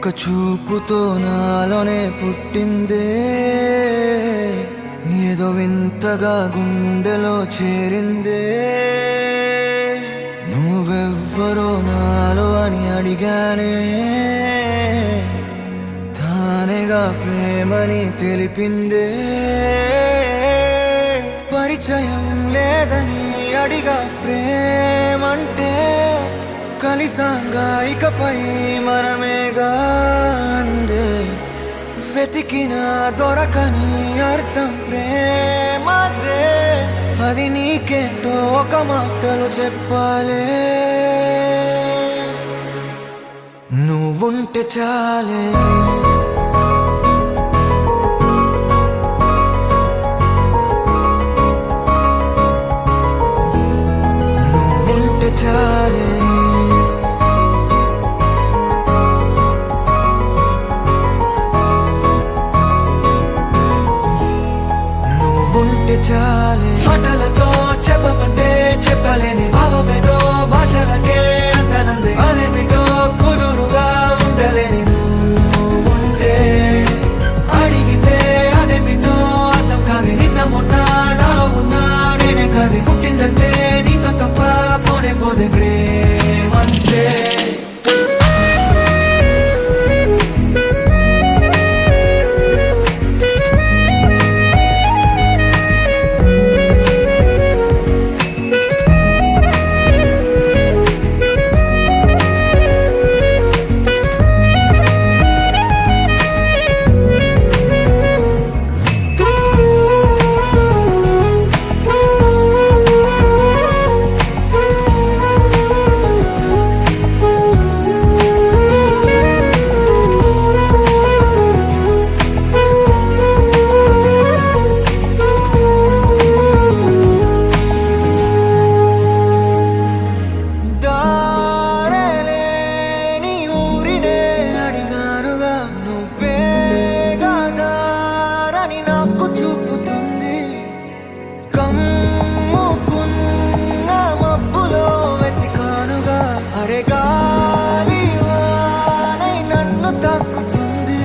ఒక చూపుతో నాలోనే పుట్టిందే, ఏదో వింతగా గుండెలో చేరిందే. నువ్వెవ్వరో నాలో అని అడిగానే, తానేగా ప్రేమని తెలిపిందే. పరిచయం లేదని అడిగా ప్రేమంటే, కలిసాంగా ఇకపై మనమేగా అందే. వెతికిన దొరకని అర్థం ప్రేమదే, అది నీకేంటో ఒక మాటలు చెప్పాలే. నువ్వుంటే చాలే, నువ్వుంటే చాలే, నువ్వుంటే చాలే. మాటలతో చెప్పమంటే చెప్పలేని భావమేదో భాషలకే అందనంది. అదేమిటో కుదురుగా ఉండలేని నువ్వుంటే, అడిగితే అదేమిటో అర్థం కాదు. నిన్న మొన్న నాలో ఉన్నా నేనే కాదు. పుట్టిందంటే నీతో తప్ప పోనే పోదే ప్రేమంతే.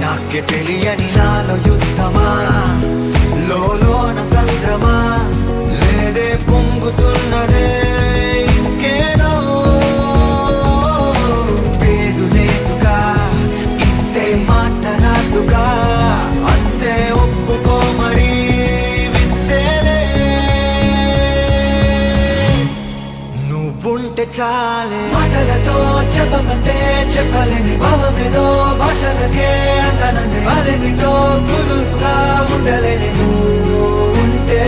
నాకే తెలియని నాలో యుద్ధమా, లోన సంద్రమా, లేదే పొంగుతున్నదే ఇంకేదో. పేరు లేదుగా, ఇంతే మాట్లాడుగా, అంతే ఒప్పుకో మరి వింతేలే. నువ్వుంటే చాలే, మాటలతో చెప్పమంటే చెప్పలేని భావమేదో భాషలకే అందనంది. అదేమిటో కుదురుగా ఉండలేని నువ్వుంటే,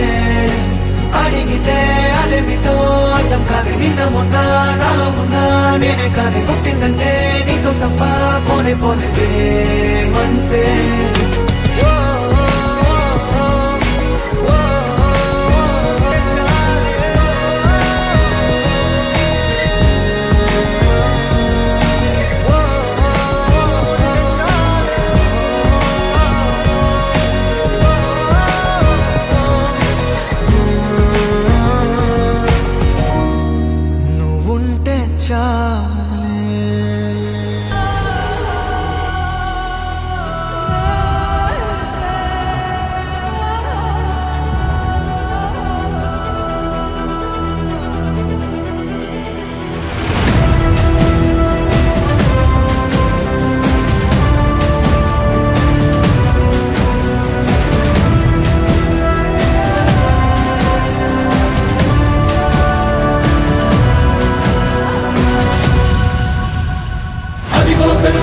అడిగితే అదేమిటో అర్థం కాదు. నిన్న మొన్న నాలో ఉన్నా నేనే కాదు. పుట్టిందంటే నీతో తప్ప పోనే పోనే ప్రేమంతే.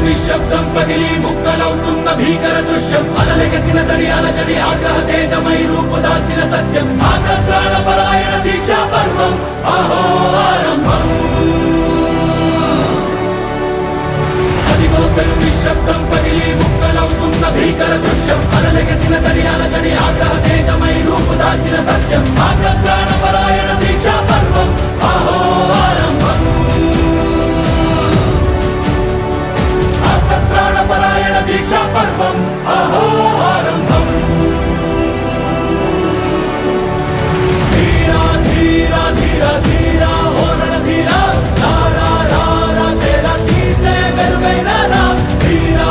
నిశ్శబ్దం పగిలి ముక్కలవుతున్న భీకర దృశ్యం. అలలెగసిన తడి అలజడి ఆగ్రహ తేజమై రూపుదాల్చిన సత్యం. ఆగ్రహ పరాయణ దీక్షా పర్వం అహో ఆరంభం. అదిగో పెను నిశ్శబ్దం పగిలి ముక్కలవుతున్న భీకర దృశ్యం. అలలెగసిన తడి అలజడి ఆగ్రహ తేజమై రూపుదాల్చిన సత్యం. ఆగ్రహ పరాయణ దీక్షా పర్వం అహో ఆరంభం. ప్రాణపరాయణ దీక్షా పర్వం అహో ఆరంభం. ధీరా ధీరా ధీరా ధీరా ఓ రణధీరా, రా రా రా రా తేరా తీసే మెరుగైన రా. ధీరా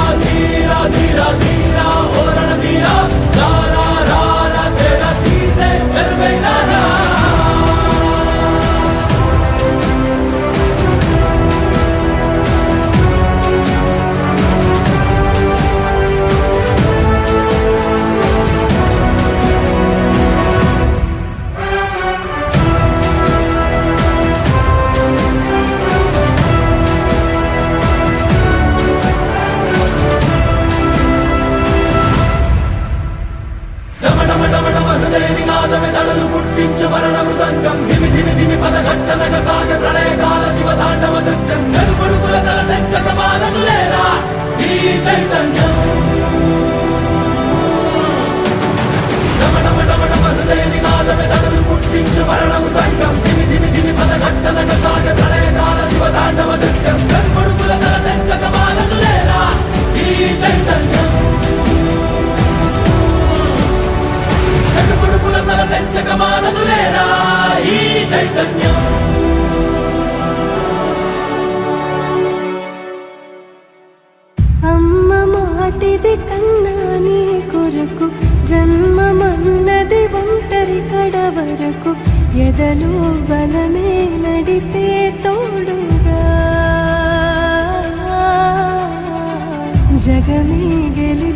హృదయ నినాదమే దడలు పుట్టించు మరణ మృదంగం ధిమి ధిమి ధిమి పదఘట్టనగ సాగ ప్రళయకాల శివ తాండవ నృత్యం చెడుపడుకుల తల తెంచక మానదులేరా ఈ చైతన్యం హృదయ నినాదమే దడలు పుట్టించు మరణ మృదంగం ధిమి ధిమి ధిమి పదఘట్టనగ సాగ ప్రళయకాల శివ తాండవ నృత్యం చెడుపడుకుల తల తెంచక మానదులేరా ఈ చైతన్యం చెడుపడుకుల తల తెంచక మానదులేరా ఈ చైతన్యం అమ్మ మాటిది కన్నా నీ కొరకు జన్మమన్నది ఒంటరి కడ వరకు ఎదలో బలమే నడిపే తోడుగా జగమే గెలి